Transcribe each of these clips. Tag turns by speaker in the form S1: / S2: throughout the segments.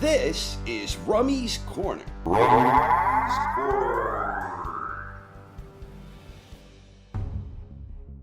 S1: This is Rummy's Corner.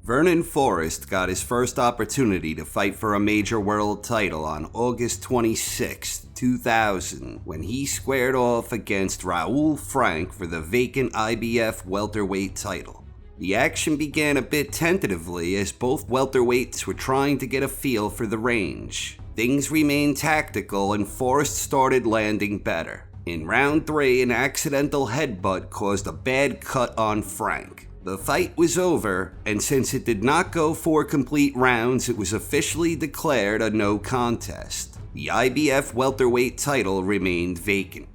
S2: Vernon Forrest got his first opportunity to fight for a major world title on August 26, 2000, when he squared off against Raoul Frank for the vacant IBF welterweight title. The action began a bit tentatively as both welterweights were trying to get a feel for the range. Things remained tactical and Forrest started landing better. In round 3, an accidental headbutt caused a bad cut on Frank. The fight was over, and since it did not go 4 complete rounds, it was officially declared a no contest. The IBF welterweight title remained vacant.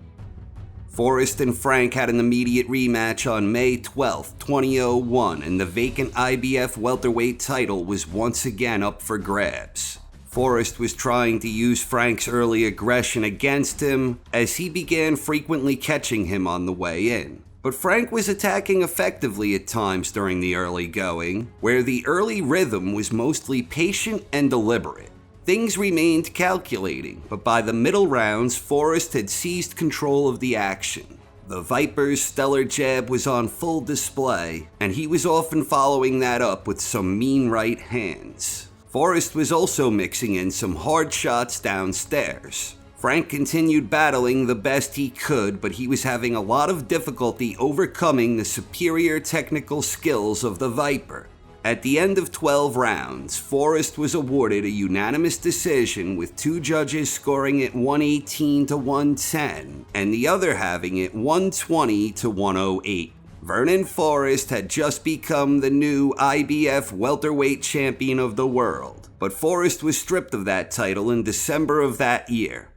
S2: Forrest and Frank had an immediate rematch on May 12, 2001, and the vacant IBF welterweight title was once again up for grabs. Forrest was trying to use Frank's early aggression against him as he began frequently catching him on the way in. But Frank was attacking effectively at times during the early going, where the early rhythm was mostly patient and deliberate. Things remained calculating, but by the middle rounds, Forrest had seized control of the action. The Viper's stellar jab was on full display, and he was often following that up with some mean right hands. Forrest was also mixing in some hard shots downstairs. Frank continued battling the best he could, but he was having a lot of difficulty overcoming the superior technical skills of the Viper. At the end of 12 rounds, Forrest was awarded a unanimous decision with 2 judges scoring it 118 to 110 and the other having it 120 to 108. Vernon Forrest had just become the new IBF welterweight champion of the world, but Forrest was stripped of that title in December of that year.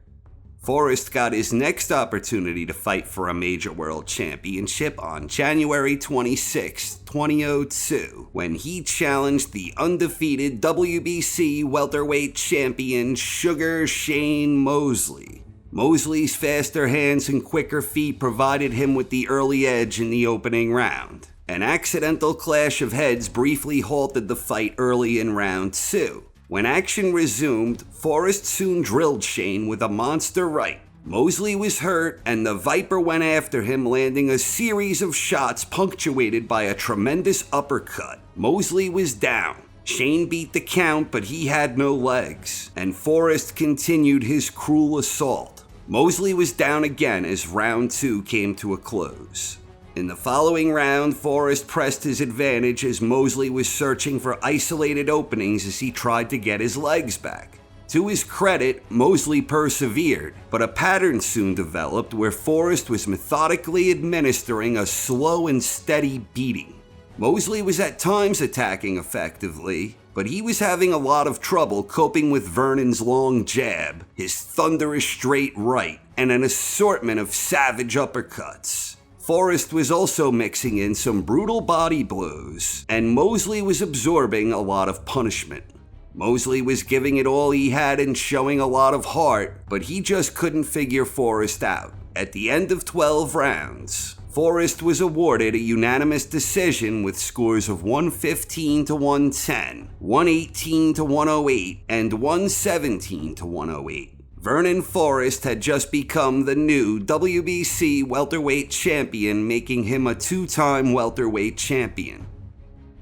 S2: Forrest got his next opportunity to fight for a major world championship on January 26, 2002, when he challenged the undefeated WBC welterweight champion Sugar Shane Mosley. Mosley's faster hands and quicker feet provided him with the early edge in the opening round. An accidental clash of heads briefly halted the fight early in round 2. When action resumed, Forrest soon drilled Shane with a monster right. Mosley was hurt, and the Viper went after him, landing a series of shots punctuated by a tremendous uppercut. Mosley was down. Shane beat the count, but he had no legs, and Forrest continued his cruel assault. Mosley was down again as round 2 came to a close. In the following round, Forrest pressed his advantage as Mosley was searching for isolated openings as he tried to get his legs back. To his credit, Mosley persevered, but a pattern soon developed where Forrest was methodically administering a slow and steady beating. Mosley was at times attacking effectively, but he was having a lot of trouble coping with Vernon's long jab, his thunderous straight right, and an assortment of savage uppercuts. Forrest was also mixing in some brutal body blows, and Mosley was absorbing a lot of punishment. Mosley was giving it all he had and showing a lot of heart, but he just couldn't figure Forrest out. At the end of 12 rounds, Forrest was awarded a unanimous decision with scores of 115 to 110, 118 to 108, and 117 to 108. Vernon Forrest had just become the new WBC welterweight champion, making him a 2-time welterweight champion.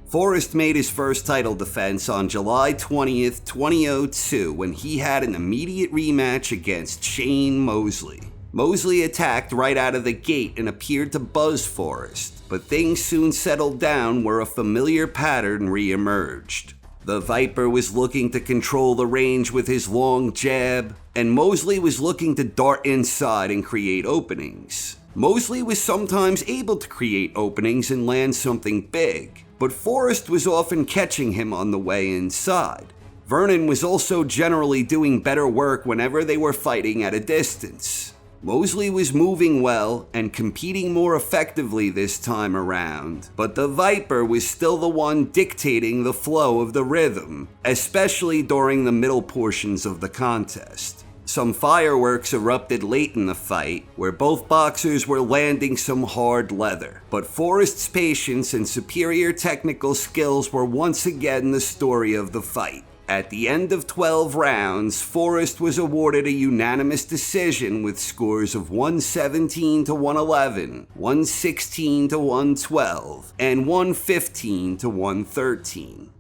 S2: Forrest made his first title defense on July 20th, 2002, when he had an immediate rematch against Shane Mosley. Mosley attacked right out of the gate and appeared to buzz Forrest, but things soon settled down where a familiar pattern re-emerged. The Viper was looking to control the range with his long jab, and Mosley was looking to dart inside and create openings. Mosley was sometimes able to create openings and land something big, but Forrest was often catching him on the way inside. Vernon was also generally doing better work whenever they were fighting at a distance. Mosley was moving well and competing more effectively this time around, but the Viper was still the one dictating the flow of the rhythm, especially during the middle portions of the contest. Some fireworks erupted late in the fight, where both boxers were landing some hard leather, but Forrest's patience and superior technical skills were once again the story of the fight. At the end of 12 rounds, Forrest was awarded a unanimous decision with scores of 117 to 111, 116 to 112, and 115 to 113.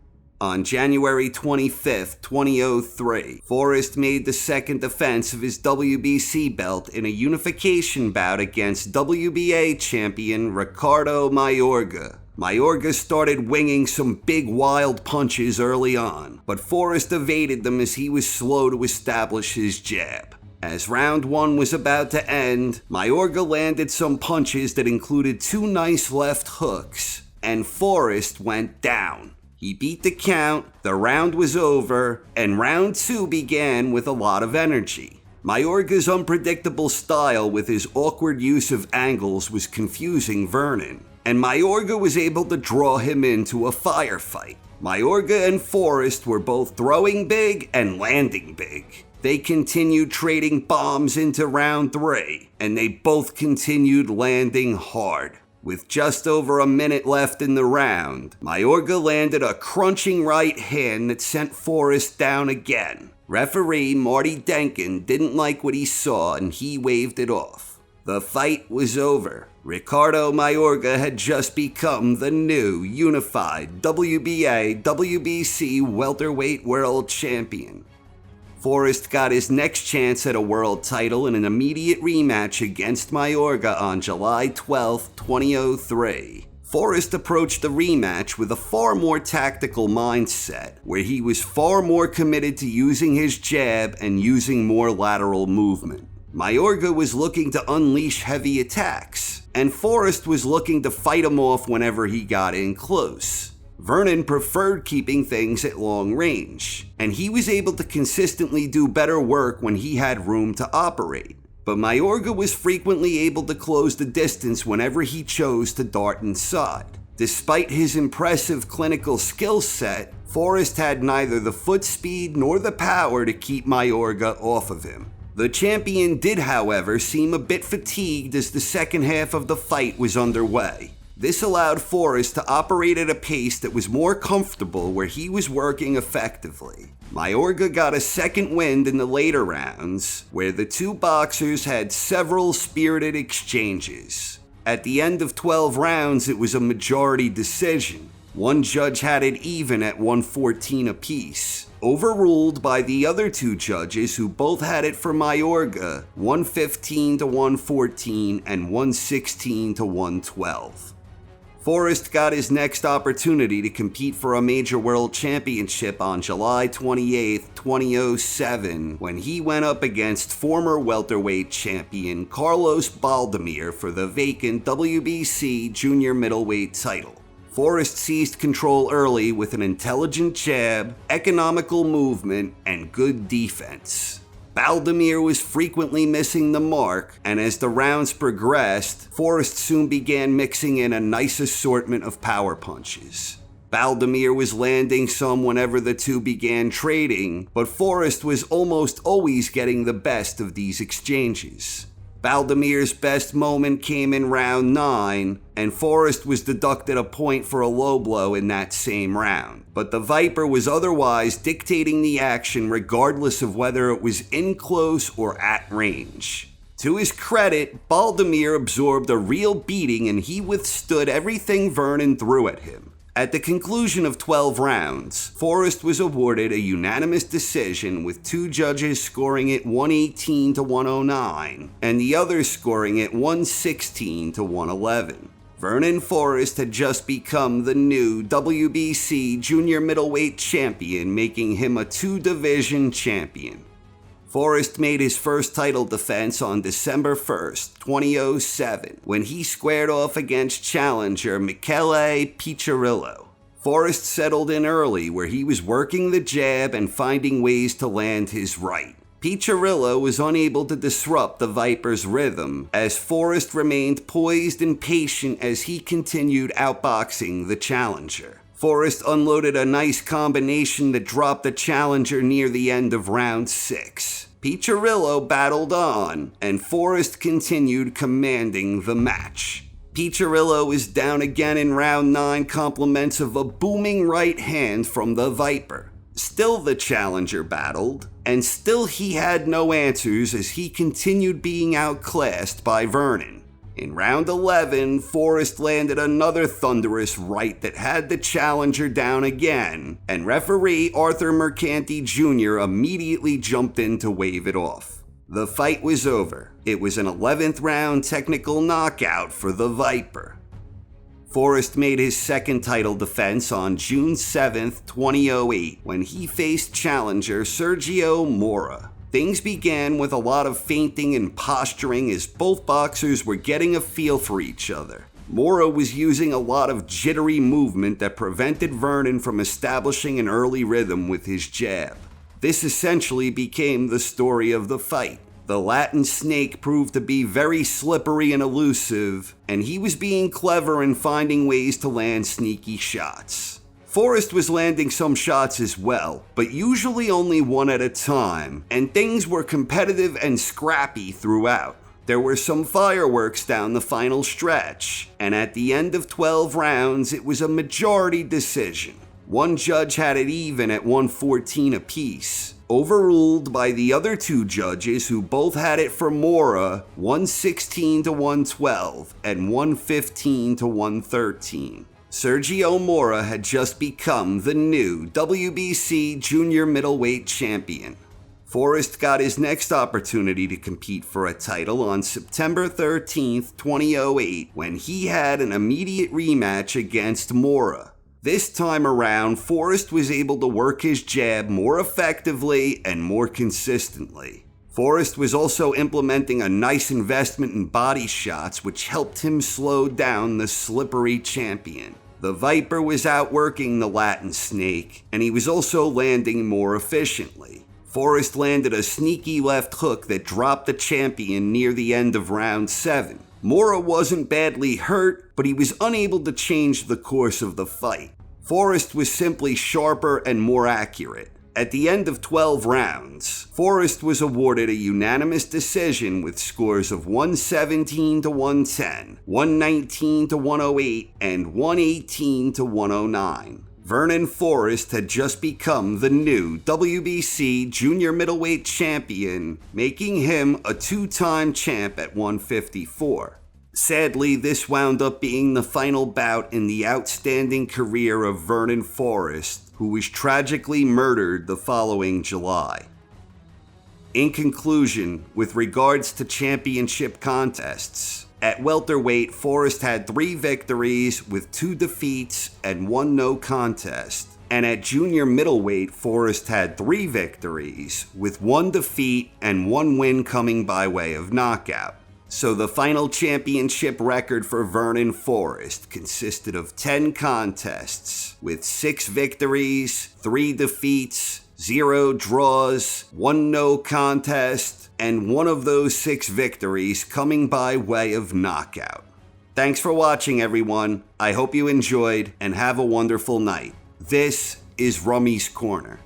S2: On January 25, 2003, Forrest made the second defense of his WBC belt in a unification bout against WBA champion Ricardo Mayorga. Mayorga started winging some big wild punches early on, but Forrest evaded them as he was slow to establish his jab. As round one was about to end, Mayorga landed some punches that included 2 nice left hooks, and Forrest went down. He beat the count, the round was over, and round 2 began with a lot of energy. Mayorga's unpredictable style with his awkward use of angles was confusing Vernon, and Mayorga was able to draw him into a firefight. Mayorga and Forrest were both throwing big and landing big. They continued trading bombs into round 3, and they both continued landing hard. With just over a minute left in the round, Mayorga landed a crunching right hand that sent Forrest down again. Referee Marty Denkin didn't like what he saw and he waved it off. The fight was over. Ricardo Mayorga had just become the new unified WBA WBC welterweight world champion. Forrest got his next chance at a world title in an immediate rematch against Mayorga on July 12, 2003. Forrest approached the rematch with a far more tactical mindset, where he was far more committed to using his jab and using more lateral movement. Mayorga was looking to unleash heavy attacks, and Forrest was looking to fight him off whenever he got in close. Vernon preferred keeping things at long range, and he was able to consistently do better work when he had room to operate. But Mayorga was frequently able to close the distance whenever he chose to dart inside. Despite his impressive clinical skill set, Forrest had neither the foot speed nor the power to keep Mayorga off of him. The champion did, however, seem a bit fatigued as the second half of the fight was underway. This allowed Forrest to operate at a pace that was more comfortable where he was working effectively. Mayorga got a second wind in the later rounds, where the two boxers had several spirited exchanges. At the end of 12 rounds, it was a majority decision. One judge had it even at 114 apiece, overruled by the other two judges who both had it for Mayorga, 115 to 114 and 116 to 112. Forrest got his next opportunity to compete for a major world championship on July 28, 2007, when he went up against former welterweight champion Carlos Baldemir for the vacant WBC junior middleweight title. Forrest seized control early with an intelligent jab, economical movement, and good defense. Baldemir was frequently missing the mark, and as the rounds progressed, Forrest soon began mixing in a nice assortment of power punches. Baldemir was landing some whenever the two began trading, but Forrest was almost always getting the best of these exchanges. Baldemir's best moment came in round 9, and Forrest was deducted a point for a low blow in that same round. But the Viper was otherwise dictating the action regardless of whether it was in close or at range. To his credit, Baldemir absorbed a real beating and he withstood everything Vernon threw at him. At the conclusion of 12 rounds, Forrest was awarded a unanimous decision with two judges scoring it 118 to 109 and the others scoring it 116 to 111. Vernon Forrest had just become the new WBC junior middleweight champion, making him a two-division champion. Forrest made his first title defense on December 1st, 2007, when he squared off against challenger Michele Piccirillo. Forrest settled in early, where he was working the jab and finding ways to land his right. Piccirillo was unable to disrupt the Viper's rhythm, as Forrest remained poised and patient as he continued outboxing the challenger. Forrest unloaded a nice combination that dropped the challenger near the end of round 6. Piccirillo battled on, and Forrest continued commanding the match. Piccirillo was down again in round 9, compliments of a booming right hand from the Viper. Still the challenger battled, and still he had no answers as he continued being outclassed by Vernon. In round 11, Forrest landed another thunderous right that had the challenger down again, and referee Arthur Mercanti Jr. immediately jumped in to wave it off. The fight was over. It was an 11th round technical knockout for the Viper. Forrest made his second title defense on June 7, 2008, when he faced challenger Sergio Mora. Things began with a lot of feinting and posturing as both boxers were getting a feel for each other. Mora was using a lot of jittery movement that prevented Vernon from establishing an early rhythm with his jab. This essentially became the story of the fight. The Latin snake proved to be very slippery and elusive, and he was being clever in finding ways to land sneaky shots. Forrest was landing some shots as well, but usually only one at a time, and things were competitive and scrappy throughout. There were some fireworks down the final stretch, and at the end of 12 rounds, it was a majority decision. One judge had it even at 114 apiece, overruled by the other two judges who both had it for Mora, 116 to 112 and 115 to 113. Sergio Mora had just become the new WBC junior middleweight champion. Forrest got his next opportunity to compete for a title on September 13, 2008, when he had an immediate rematch against Mora. This time around, Forrest was able to work his jab more effectively and more consistently. Forrest was also implementing a nice investment in body shots, which helped him slow down the slippery champion. The Viper was outworking the Latin snake, and he was also landing more efficiently. Forrest landed a sneaky left hook that dropped the champion near the end of round 7. Mora wasn't badly hurt, but he was unable to change the course of the fight. Forrest was simply sharper and more accurate. At the end of 12 rounds, Forrest was awarded a unanimous decision with scores of 117 to 110, 119 to 108, and 118 to 109. Vernon Forrest had just become the new WBC junior middleweight champion, making him a two-time champ at 154. Sadly, this wound up being the final bout in the outstanding career of Vernon Forrest, who was tragically murdered the following July. In conclusion, with regards to championship contests, at welterweight, Forrest had 3 victories with 2 defeats and 1 no contest. And at junior middleweight, Forrest had 3 victories with 1 defeat and 1 win coming by way of knockout. So the final championship record for Vernon Forrest consisted of 10 contests with 6 victories, 3 defeats, 0 draws, 1 no contest, and 1 of those 6 victories coming by way of knockout. Thanks for watching, everyone. I hope you enjoyed and have a wonderful night. This is Rummy's Corner.